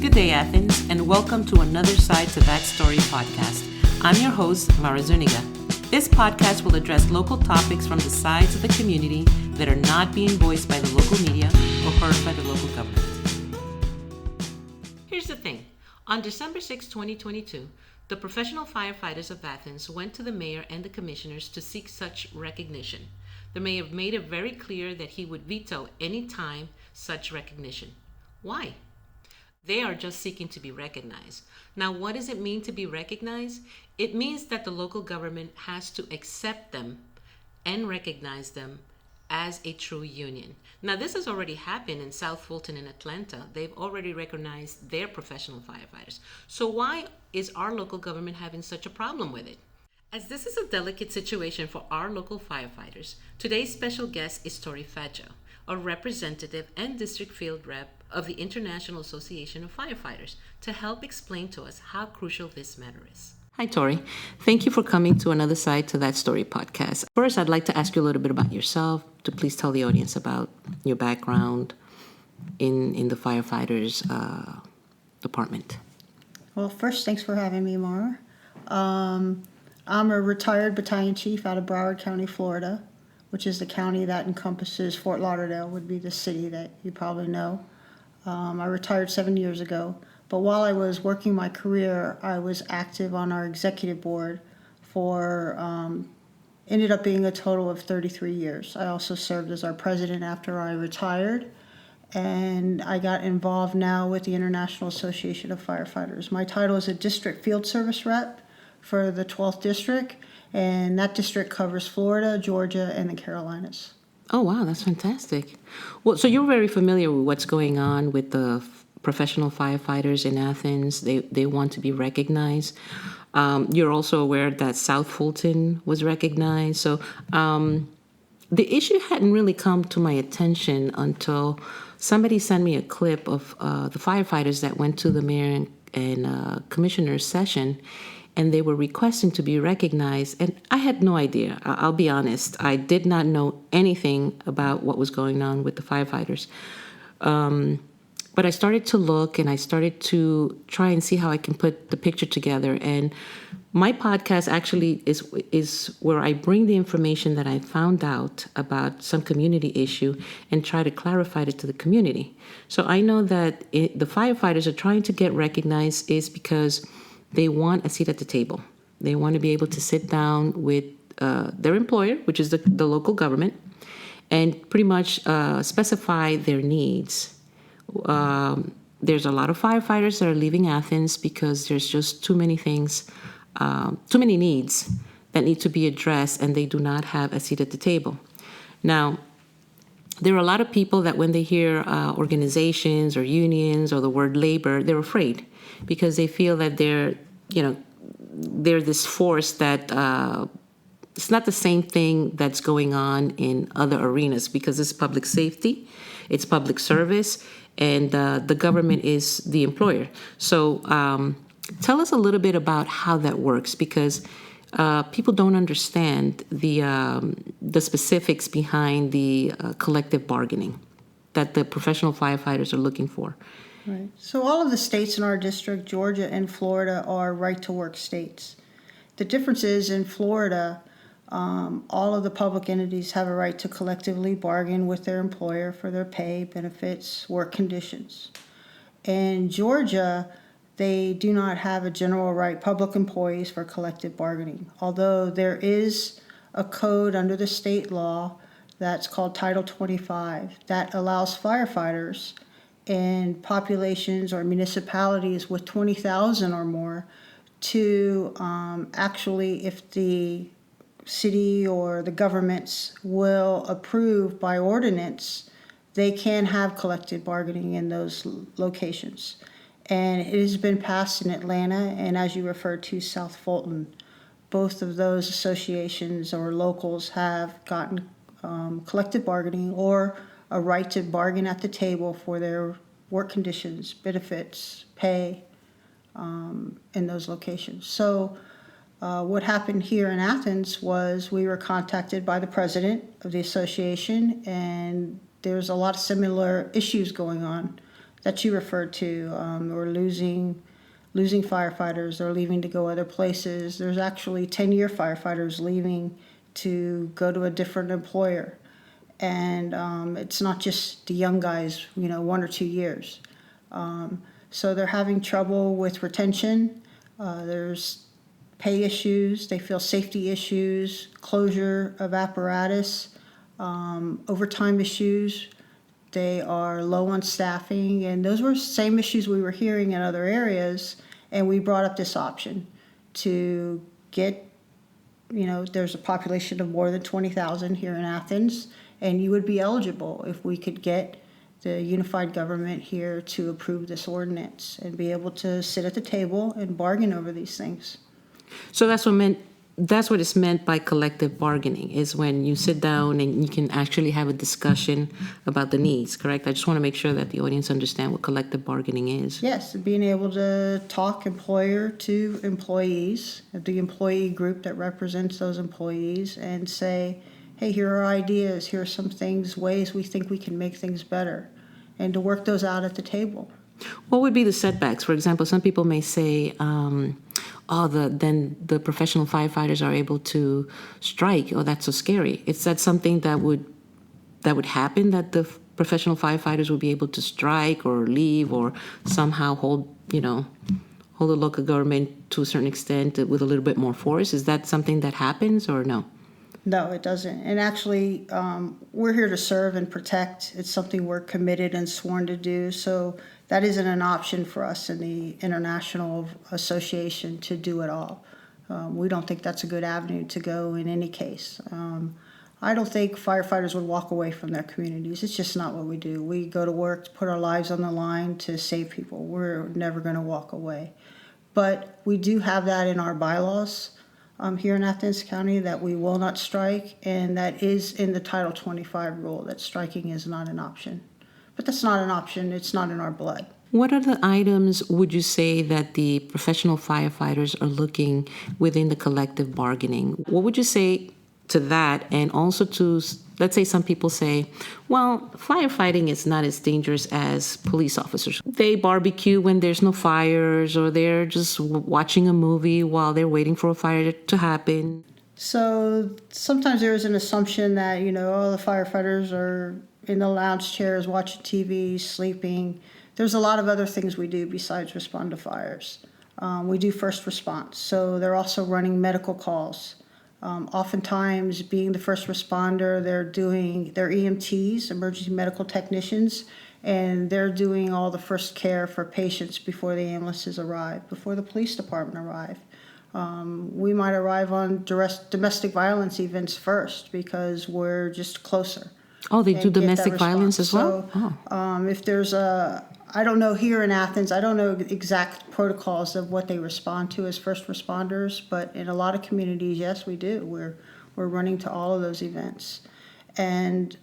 Good day, Athens, and welcome to another Side to That Story podcast. I'm your host, Mara Zuniga. This podcast will address local topics from the sides of the community that are not being voiced by the local media or heard by the local government. Here's the thing. On December 6, 2022, the Professional Firefighters of Athens went to the mayor and the commissioners to seek such recognition. The mayor made it very clear that he would veto any time such recognition. Why? They are just seeking to be recognized. Now, what does it mean to be recognized? It means that the local government has to accept them and recognize them as a true union. Now, this has already happened in South Fulton and Atlanta. They've already recognized their professional firefighters. So why is our local government having such a problem with it? As this is a delicate situation for our local firefighters, today's special guest is Tori Faggio, a representative and district field rep of the International Association of Firefighters, to help explain to us how crucial this matter is. Hi, Tori. Thank you for coming to another Side to That Story podcast. First, I'd like to ask you a little bit about yourself, to please tell the audience about your background in the firefighters department. Well, first, thanks for having me, Mara. I'm a retired battalion chief out of Broward County, Florida, which is the county that encompasses Fort Lauderdale, would be the city that you probably know. I retired 7 years ago, but while I was working my career, I was active on our executive board for, ended up being a total of 33 years. I also served as our president after I retired, and I got involved now with the International Association of Firefighters. My title is a district field service rep for the 12th district, and that district covers Florida, Georgia, and the Carolinas. Oh, wow, that's fantastic. Well, so you're very familiar with what's going on with the professional firefighters in Athens. They want to be recognized. You're also aware that South Fulton was recognized. So the issue hadn't really come to my attention until somebody sent me a clip of the firefighters that went to the mayor and commissioner's session, and they were requesting to be recognized. And I had no idea. I'll be honest. I did not know anything about what was going on with the firefighters. But I started to look, and I started to try and see how I can put the picture together. And my podcast actually is where I bring the information that I found out about some community issue and try to clarify it to the community. So I know that the firefighters are trying to get recognized is because they want a seat at the table. They want to be able to sit down with their employer, which is the local government, and pretty much specify their needs. There's a lot of firefighters that are leaving Athens because there's just too many things, too many needs that need to be addressed, and they do not have a seat at the table. Now, there are a lot of people that when they hear organizations or unions or the word labor, they're afraid because they feel that they're this force that it's not the same thing that's going on in other arenas because it's public safety, it's public service, and the government is the employer. So tell us a little bit about how that works, because people don't understand the specifics behind the collective bargaining that the professional firefighters are looking for. Right. So all of the states in our district, Georgia and Florida, are right-to-work states. The difference is in Florida, all of the public entities have a right to collectively bargain with their employer for their pay, benefits, work conditions. In Georgia, they do not have a general right, public employees, for collective bargaining, although there is a code under the state law that's called Title 25 that allows firefighters in populations or municipalities with 20,000 or more to actually, if the city or the governments will approve by ordinance, they can have collective bargaining in those locations. And it has been passed in Atlanta and, as you referred to, South Fulton. Both of those associations or locals have gotten collective bargaining or a right to bargain at the table for their work conditions, benefits, pay in those locations. So what happened here in Athens was we were contacted by the president of the association, and there's a lot of similar issues going on. that you referred to. We're losing firefighters. They're leaving to go other places. There's actually 10-year firefighters leaving to go to a different employer. And it's not just the young guys, 1 or 2 years. So they're having trouble with retention. There's pay issues. They feel safety issues, closure of apparatus, overtime issues. They are low on staffing, and those were same issues we were hearing in other areas, and we brought up this option to get, there's a population of more than 20,000 here in Athens, and you would be eligible if we could get the unified government here to approve this ordinance and be able to sit at the table and bargain over these things. So that's what is meant by collective bargaining, is when you sit down and you can actually have a discussion about the needs, correct? I just want to make sure that the audience understand what collective bargaining is. Yes, being able to talk employer to employees, the employee group that represents those employees, and say, hey, here are ideas, here are some things, ways we think we can make things better, and to work those out at the table. What would be the setbacks? For example, some people may say, then the professional firefighters are able to strike. Oh, that's so scary. Is that something that would happen, that the professional firefighters would be able to strike or leave or somehow hold the local government to a certain extent with a little bit more force? Is that something that happens or no? No, it doesn't. And actually, we're here to serve and protect. It's something we're committed and sworn to do. So that isn't an option for us in the International Association to do it all. We don't think that's a good avenue to go in any case. I don't think firefighters would walk away from their communities. It's just not what we do. We go to work to put our lives on the line to save people. We're never going to walk away. But we do have that in our bylaws here in Athens County, that we will not strike, and that is in the Title 25 rule, that striking is not an option. But that's not an option. It's not in our blood. What are the items, would you say, that the professional firefighters are looking within the collective bargaining? What would you say to that? And also to, let's say some people say, well, firefighting is not as dangerous as police officers. They barbecue when there's no fires, or they're just watching a movie while they're waiting for a fire to happen. So sometimes there is an assumption that, all the firefighters are in the lounge chairs watching TV, sleeping. There's a lot of other things we do besides respond to fires. We do first response. So they're also running medical calls. Oftentimes, being the first responder, they're EMTs, emergency medical technicians, and they're doing all the first care for patients before the ambulances arrive, before the police department arrive. We might arrive on domestic violence events first because we're just closer. Oh, they do domestic violence as well? So, if there's I don't know here in Athens, I don't know exact protocols of what they respond to as first responders, but in a lot of communities, yes, we do. We're running to all of those events. And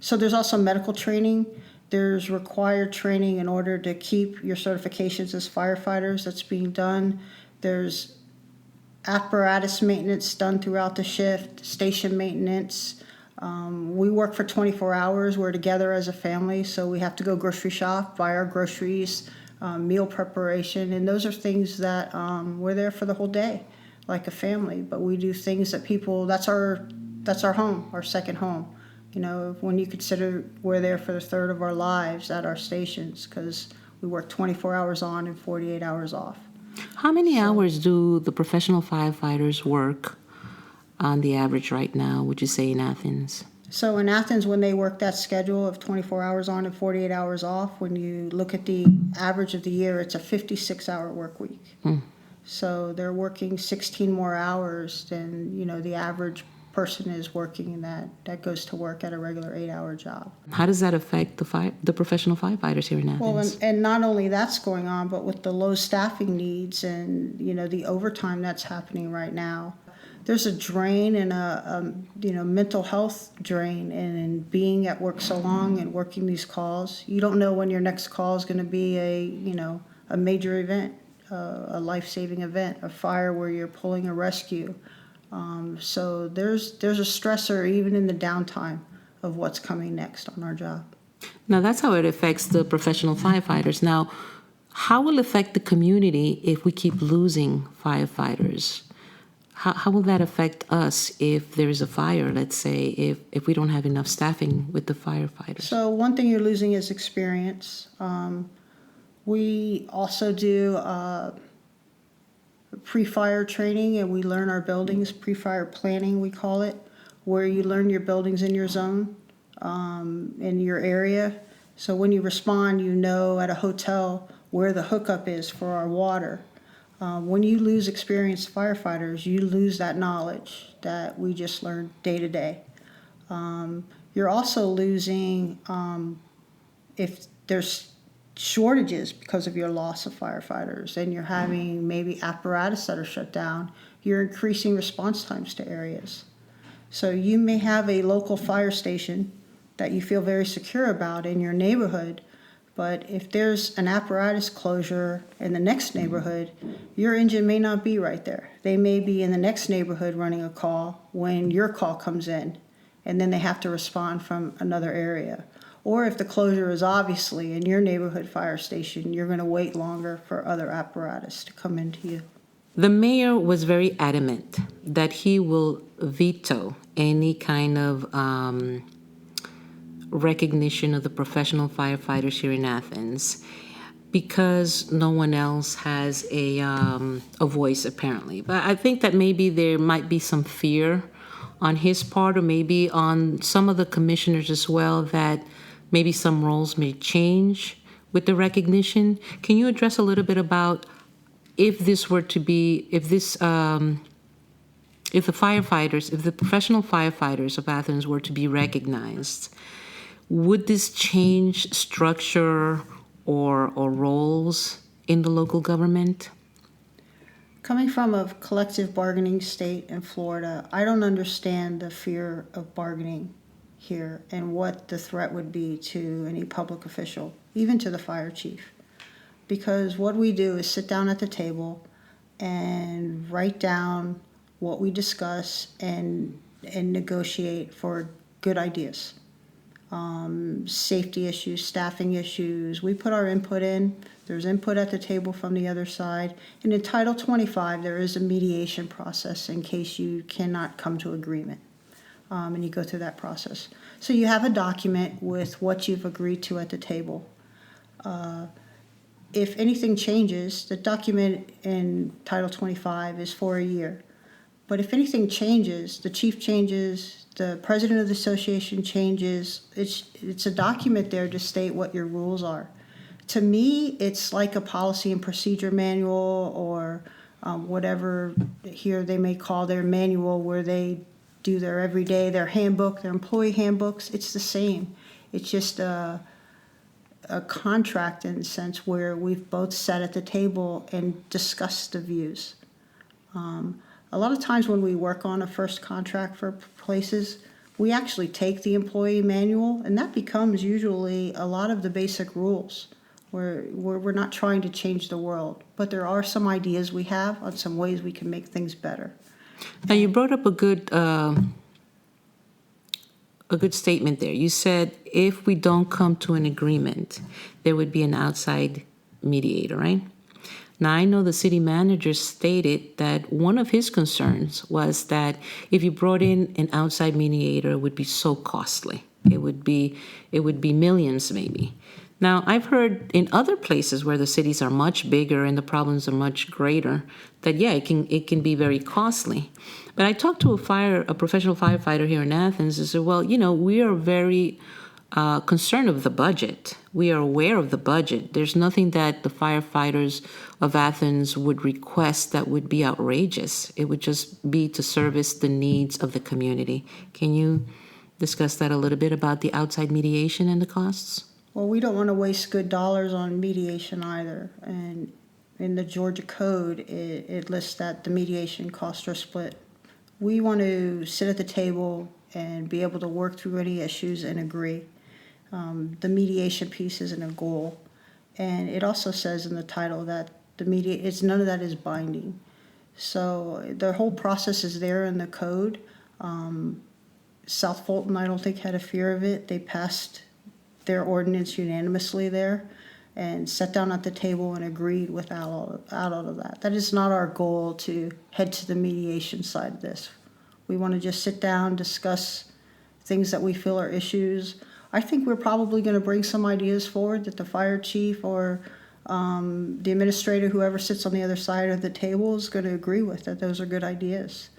so there's also medical training. There's required training in order to keep your certifications as firefighters that's being done. There's apparatus maintenance done throughout the shift, station maintenance. We work for 24 hours. We're together as a family, so we have to go grocery shop, buy our groceries, meal preparation, and those are things that we're there for the whole day, like a family. But we do things that that's our home, our second home. When you consider we're there for the third of our lives at our stations, because we work 24 hours on and 48 hours off. How many hours do the professional firefighters work on the average right now, would you say, in Athens? So in Athens, when they work that schedule of 24 hours on and 48 hours off, when you look at the average of the year, it's a 56-hour work week. So they're working 16 more hours than, the average person is working that goes to work at a regular 8-hour job. How does that affect the professional firefighters here in Athens? Well, and not only that's going on, but with the low staffing needs and, the overtime that's happening right now, there's a drain and a mental health drain in being at work so long and working these calls. You don't know when your next call is going to be a major event, a life-saving event, a fire where you're pulling a rescue. So there's a stressor even in the downtime of what's coming next on our job. Now, that's how it affects the professional firefighters. Now, how will it affect the community if we keep losing firefighters? How will that affect us if there is a fire, let's say, if we don't have enough staffing with the firefighters? So one thing you're losing is experience. We also do pre-fire training, and we learn our buildings, pre-fire planning we call it, where you learn your buildings in your zone, in your area. So when you respond, you know at a hotel where the hookup is for our water. When you lose experienced firefighters, you lose that knowledge that we just learned day to day. You're also losing, if there's shortages because of your loss of firefighters and you're having maybe apparatus that are shut down, you're increasing response times to areas. So you may have a local fire station that you feel very secure about in your neighborhood, but if there's an apparatus closure in the next neighborhood, your engine may not be right there. They may be in the next neighborhood running a call when your call comes in, and then they have to respond from another area. Or if the closure is obviously in your neighborhood fire station, you're going to wait longer for other apparatus to come into you. The mayor was very adamant that he will veto any kind of recognition of the professional firefighters here in Athens because no one else has a voice, apparently. But I think that maybe there might be some fear on his part, or maybe on some of the commissioners as well, that maybe some roles may change with the recognition. Can you address a little bit about if this were to be, if the firefighters, if the professional firefighters of Athens were to be recognized, would this change structure or roles in the local government? Coming from a collective bargaining state in Florida, I don't understand the fear of bargaining here and what the threat would be to any public official, even to the fire chief. Because what we do is sit down at the table and write down what we discuss and negotiate for good ideas. Safety issues, staffing issues, we put our input in. There's input at the table from the other side. And in Title 25, there is a mediation process in case you cannot come to agreement. And you go through that process. So you have a document with what you've agreed to at the table. If anything changes, the document in Title 25 is for a year. But if anything changes, the chief changes, the president of the association changes, it's a document there to state what your rules are. To me, it's like a policy and procedure manual, or whatever here they may call their manual, where they do their everyday, their handbook, their employee handbooks. It's the same. It's just a contract in a sense where we've both sat at the table and discussed the views. A lot of times when we work on a first contract for places, we actually take the employee manual, and that becomes usually a lot of the basic rules, where we're not trying to change the world, but there are some ideas we have on some ways we can make things better. Now, you brought up a good statement there. You said if we don't come to an agreement, there would be an outside mediator, right? Now, I know the city manager stated that one of his concerns was that if you brought in an outside mediator, it would be so costly. It would be millions, maybe. Now, I've heard in other places where the cities are much bigger and the problems are much greater that, yeah, it can be very costly. But I talked to a professional firefighter here in Athens and said, well, we are very concerned of the budget. We are aware of the budget. There's nothing that the firefighters of Athens would request that would be outrageous. It would just be to service the needs of the community. Can you discuss that a little bit about the outside mediation and the costs? Well, we don't want to waste good dollars on mediation either. And in the Georgia Code, it lists that the mediation costs are split. We want to sit at the table and be able to work through any issues and agree. The mediation piece isn't a goal. And it also says in the title that none of that is binding. So the whole process is there in the code. South Fulton, I don't think, had a fear of it. They passed their ordinance unanimously there and sat down at the table and agreed without all of that. That is not our goal to head to the mediation side of this. We want to just sit down, discuss things that we feel are issues. I think we're probably going to bring some ideas forward that the fire chief or the administrator, whoever sits on the other side of the table, is going to agree with, that those are good ideas.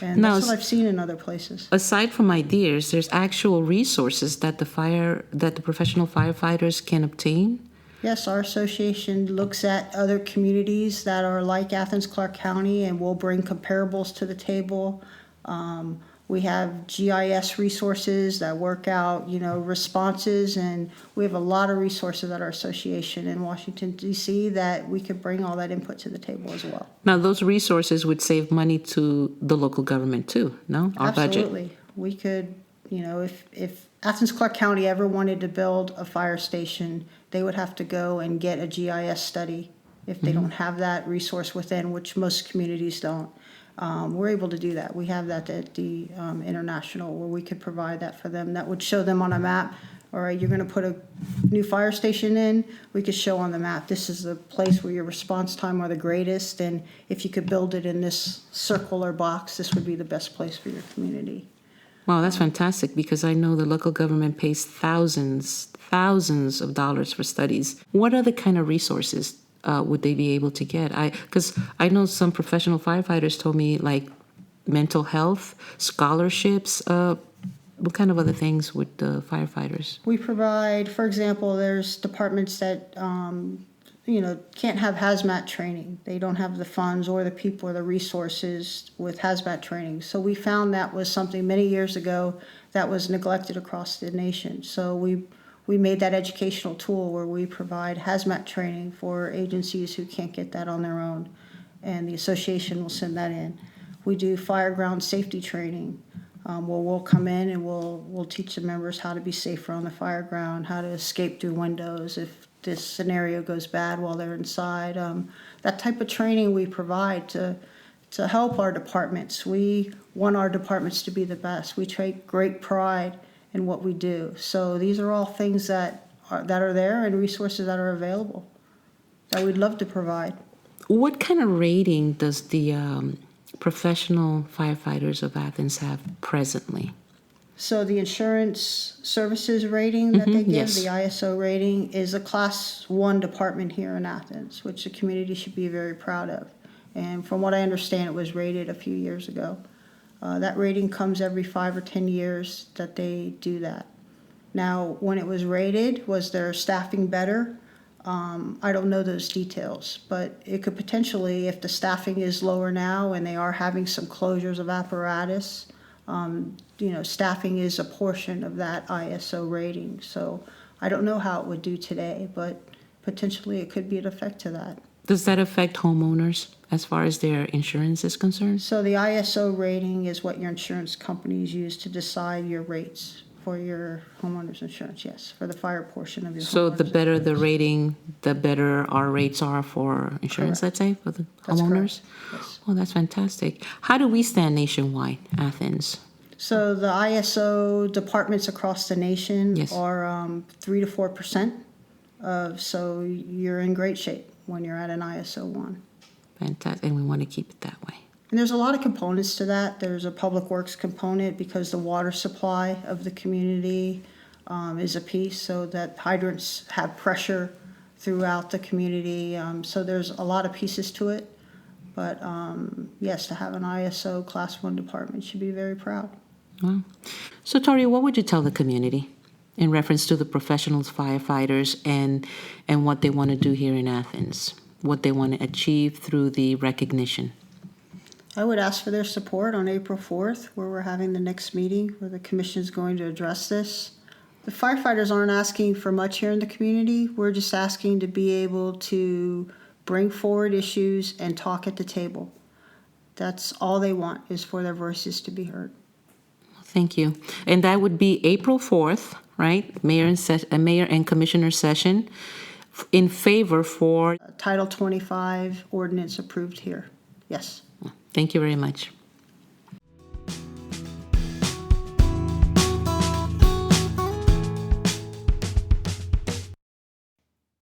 And Now, that's what I've seen in other places. aside from ideas, there's actual resources that the professional firefighters can obtain. Yes, our association looks at other communities that are like Athens, Clarke County, and we'll bring comparables to the table. We have GIS resources that work out, responses, and we have a lot of resources at our association in Washington, D.C. that we could bring all that input to the table as well. Now, those resources would save money to the local government too, no? Our Absolutely. budget. We could, if Athens, Clarke County ever wanted to build a fire station, they would have to go and get a GIS study if they don't have that resource within, which most communities don't. We're able to do that. We have that at the International, where we could provide that for them. That would show them on a map, all right, you're going to put a new fire station in. We could show on the map, this is the place where your response time are the greatest, and if you could build it in this circle or box, this would be the best place for your community. Wow, that's fantastic, because I know the local government pays thousands of dollars for studies. What other kind of resources would they be able to get? Because I know some professional firefighters told me, like mental health, scholarships. What kind of other things would the firefighters? We provide, for example, there's departments that can't have hazmat training. They don't have the funds or the people or the resources with hazmat training. So we found that was something many years ago that was neglected across the nation. So we made that educational tool where we provide hazmat training for agencies who can't get that on their own, and the association will send that in. We do fireground safety training, where we'll come in and we'll teach the members how to be safer on the fireground, how to escape through windows if this scenario goes bad while they're inside. That type of training we provide to help our departments. We want our departments to be the best. We take great pride in what we do. So these are all things that are there and resources that are available that we'd love to provide. What kind of rating does the Professional Firefighters of Athens have presently? So the insurance services rating that they give, yes. the ISO rating, is a Class 1 department here in Athens, which the community should be very proud of. And from what I understand, it was rated a few years ago. That rating comes every 5 or 10 years that they do that. Now, when it was rated, was their staffing better? I don't know those details, but it could potentially, if the staffing is lower now and they are having some closures of apparatus, staffing is a portion of that ISO rating. So I don't know how it would do today, but potentially it could be an effect to that. Does that affect homeowners as far as their insurance is concerned? So the ISO rating is what your insurance companies use to decide your rates for your homeowner's insurance, yes, for the fire portion of your So the homeowner's better the insurance. rating, the better our rates are for insurance, Correct. let's say, for the That's homeowners? correct, yes. Oh, that's fantastic. How do we stand nationwide, Athens? So the ISO departments across the nation Yes. are 3 to 4%. So you're in great shape when you're at an ISO 1. Fantastic, and we want to keep it that way. And there's a lot of components to that. There's a public works component because the water supply of the community is a piece, so that hydrants have pressure throughout the community. So there's a lot of pieces to it. But yes, to have an ISO Class 1 department should be very proud. Wow. So, Tori, what would you tell the community in reference to the professional firefighters and what they want to do here in Athens, what they want to achieve through the recognition? I would ask for their support on April 4th, where we're having the next meeting where the commission is going to address this. The firefighters aren't asking for much here in the community. We're just asking to be able to bring forward issues and talk at the table. That's all they want, is for their voices to be heard. Thank you. And that would be April 4th, right? Mayor and commissioner session in favor for... Title 25 ordinance approved here. Yes. Thank you very much.